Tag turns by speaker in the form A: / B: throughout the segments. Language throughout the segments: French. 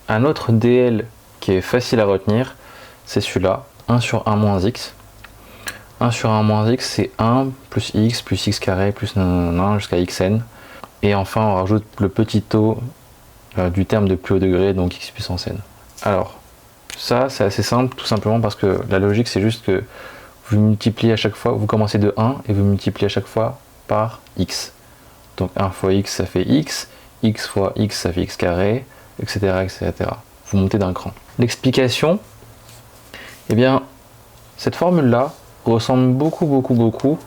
A: Un autre DL qui est facile à retenir, c'est celui-là, 1 sur 1 moins x. 1 sur 1 moins x, c'est 1 plus x carré plus nanana jusqu'à xn. Et enfin, on rajoute le petit taux du terme de plus haut degré, donc x puissance n. Alors, ça, c'est assez simple, tout simplement parce que la logique, c'est juste que vous multipliez à chaque fois, vous commencez de 1 et vous multipliez à chaque fois par x. Donc 1 fois x, ça fait x fois x, ça fait x carré, etc. etc. Vous montez d'un cran. L'explication, eh bien, cette formule-là ressemble beaucoup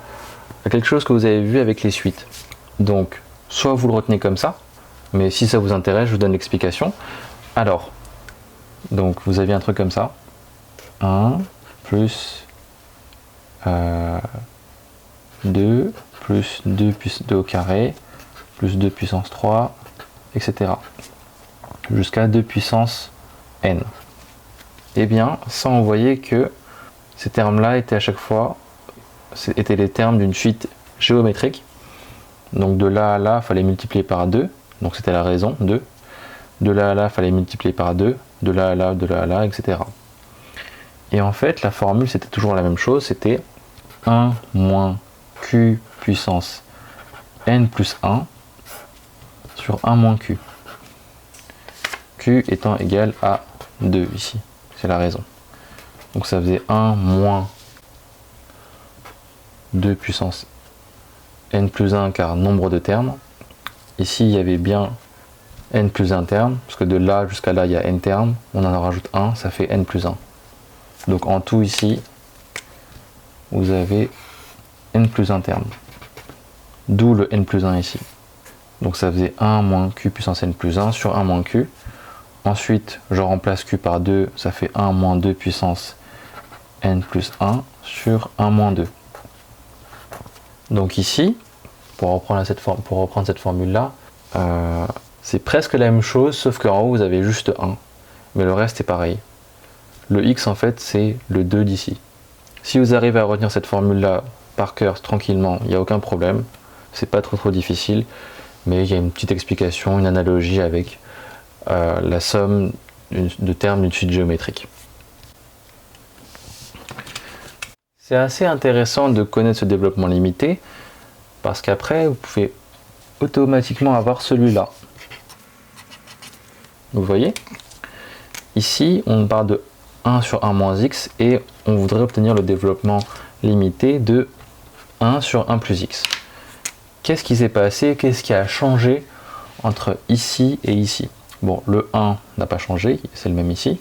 A: à quelque chose que vous avez vu avec les suites. Donc, soit vous le retenez comme ça, mais si ça vous intéresse, je vous donne l'explication. Alors, donc vous avez un truc comme ça. 1 plus 2 plus 2 au carré plus 2 puissance 3, etc. Jusqu'à 2 puissance n. Eh bien, ça on voyait que ces termes-là étaient à chaque fois étaient les termes d'une suite géométrique. Donc de là à là, il fallait multiplier par 2. Donc c'était la raison, 2. De là à là, il fallait multiplier par 2. De là à là, etc. Et en fait, la formule, c'était toujours la même chose. C'était 1 moins q puissance n plus 1 sur 1 moins q. Q étant égal à 2 ici. C'est la raison. Donc ça faisait 1 moins 2 puissance n plus 1 car nombre de termes. Ici, il y avait bien n plus 1 terme, parce que de là jusqu'à là, il y a n termes. On en rajoute 1, ça fait n plus 1. Donc en tout ici, vous avez n plus 1 terme. D'où le n plus 1 ici. Donc ça faisait 1 moins q puissance n plus 1 sur 1 moins q. Ensuite, je remplace q par 2, ça fait 1 moins 2 puissance n plus 1 sur 1 moins 2. Donc ici, pour reprendre cette formule-là, c'est presque la même chose, sauf qu'en haut, vous avez juste 1. Mais le reste est pareil. Le x, en fait, c'est le 2 d'ici. Si vous arrivez à retenir cette formule-là par cœur, tranquillement, il n'y a aucun problème. C'est pas trop difficile. Mais il y a une petite explication, une analogie avec la somme de termes d'une suite géométrique. C'est assez intéressant de connaître ce développement limité, parce qu'après, vous pouvez automatiquement avoir celui-là. Vous voyez? Ici, on parle de 1 sur 1 moins x, et on voudrait obtenir le développement limité de 1 sur 1 plus x. Qu'est-ce qui s'est passé? Qu'est-ce qui a changé entre ici et ici? Bon, le 1 n'a pas changé, c'est le même ici.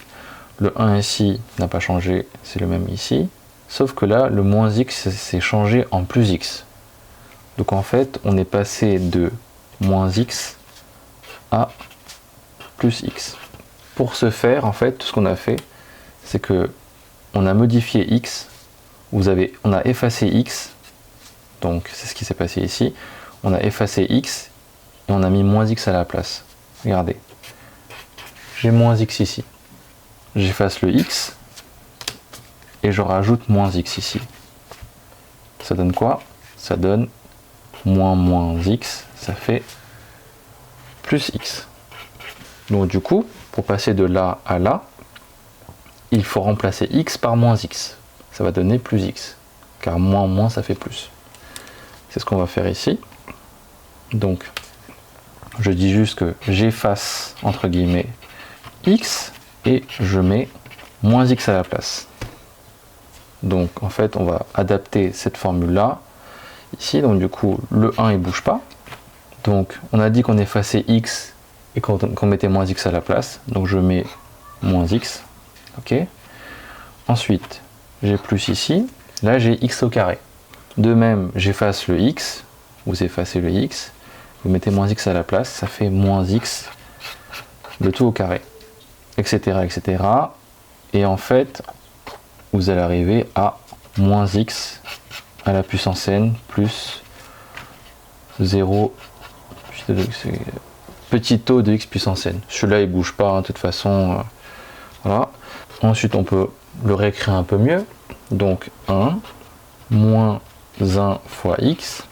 A: Le 1 ici n'a pas changé, c'est le même ici. Sauf que là, le moins x s'est changé en plus x. Donc en fait, on est passé de moins x à plus x. Pour ce faire, en fait, tout ce qu'on a fait, c'est que on a modifié x. On a effacé x. Donc c'est ce qui s'est passé ici. On a effacé x et on a mis moins x à la place. Regardez. J'ai moins x ici. J'efface le x et je rajoute moins x ici. Ça donne quoi? Ça donne moins x, ça fait plus x. Donc du coup, pour passer de là à là, il faut remplacer x par moins x. Ça va donner plus x, car moins ça fait plus. C'est ce qu'on va faire ici. Donc, je dis juste que j'efface, entre guillemets, x, et je mets moins x à la place. Donc, en fait, on va adapter cette formule-là, ici. Donc, du coup, le 1, il bouge pas. Donc, on a dit qu'on effaçait x, et qu'on mettait moins x à la place. Donc, je mets moins x. Ok. Ensuite, j'ai plus ici. Là, j'ai x au carré. De même, j'efface le x. Vous effacez le x. Vous mettez moins x à la place. Ça fait moins x, le tout au carré. Etc. etc. Et en fait, vous allez arriver à moins x à la puissance n plus 0 petit taux de x puissance n. Celui-là, il bouge pas, hein, de toute façon. Voilà. Ensuite, on peut le réécrire un peu mieux. Donc, 1 moins 1 fois x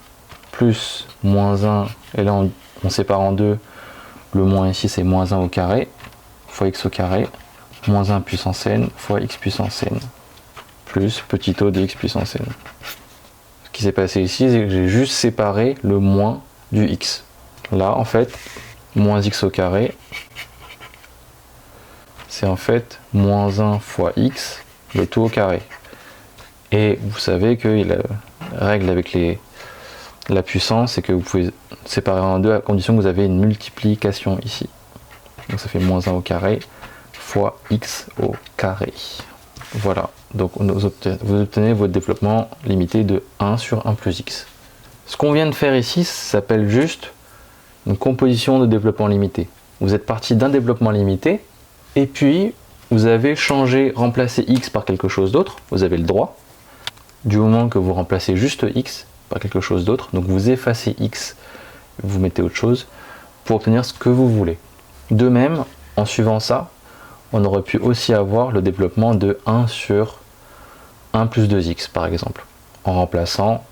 A: plus moins 1, et là, on sépare en deux. Le moins ici, c'est moins 1 au carré, fois x au carré, moins 1 puissance n fois x puissance n, plus petit o de x puissance n. Ce qui s'est passé ici, c'est que j'ai juste séparé le moins du x. Là, en fait, moins x au carré, c'est en fait moins 1 fois x, le tout au carré. Et vous savez que la règle avec la puissance, c'est que vous pouvez séparer en deux à condition que vous avez une multiplication ici. Donc ça fait moins 1 au carré fois x au carré. Voilà, donc vous obtenez votre développement limité de 1 sur 1 plus x. Ce qu'on vient de faire ici, ça s'appelle juste une composition de développement limité. Vous êtes parti d'un développement limité, et puis vous avez changé, remplacé x par quelque chose d'autre, vous avez le droit, du moment que vous remplacez juste x par quelque chose d'autre, donc vous effacez x, vous mettez autre chose, pour obtenir ce que vous voulez. De même, en suivant ça, on aurait pu aussi avoir le développement de 1 sur 1 plus 2x par exemple, en remplaçant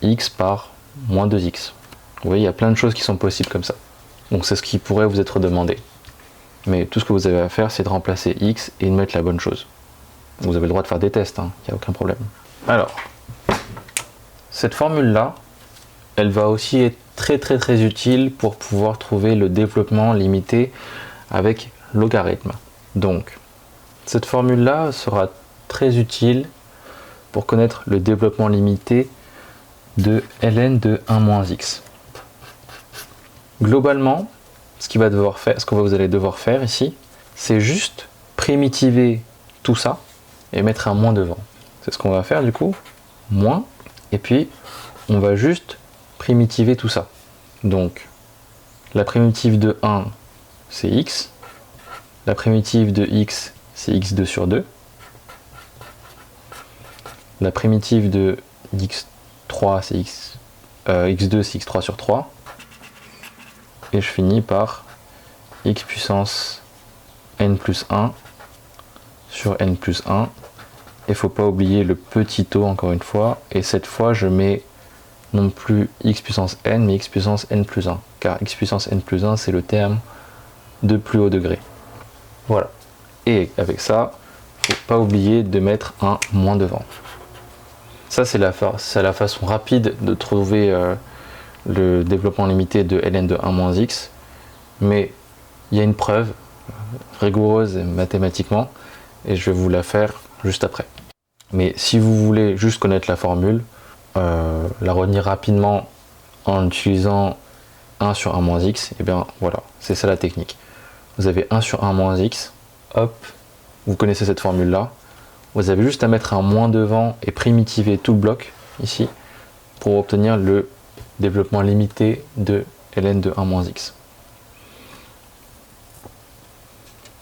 A: x par moins 2x. Vous voyez, il y a plein de choses qui sont possibles comme ça. Donc c'est ce qui pourrait vous être demandé. Mais tout ce que vous avez à faire, c'est de remplacer x et de mettre la bonne chose. Vous avez le droit de faire des tests, hein, il n'y a aucun problème. Alors, cette formule-là, elle va aussi être très utile pour pouvoir trouver le développement limité avec logarithme. Donc, cette formule-là sera très utile pour connaître le développement limité de ln de 1 moins x. Globalement, ce que vous allez devoir faire ici, c'est juste primitiver tout ça et mettre un moins devant. C'est ce qu'on va faire du coup, moins, et puis on va juste primitiver tout ça. Donc, la primitive de 1, c'est x, la primitive de x, c'est x2 sur 2, la primitive de x3, c'est x2, c'est x3 sur 3, et je finis par x puissance n plus 1 sur n plus 1. Et il ne faut pas oublier le petit o encore une fois. Et cette fois, je mets non plus x puissance n, mais x puissance n plus 1. Car x puissance n plus 1, c'est le terme de plus haut degré. Voilà. Et avec ça, il ne faut pas oublier de mettre un moins devant. Ça, c'est la façon rapide de trouver le développement limité de ln de 1 moins x, mais il y a une preuve rigoureuse mathématiquement, et je vais vous la faire juste après. Mais si vous voulez juste connaître la formule, la retenir rapidement en utilisant 1 sur 1 moins x, et bien voilà, c'est ça la technique. Vous avez 1 sur 1 moins x, hop, vous connaissez cette formule-là, vous avez juste à mettre un moins devant et primitiver tout le bloc, ici, pour obtenir le développement limité de ln de 1 moins x.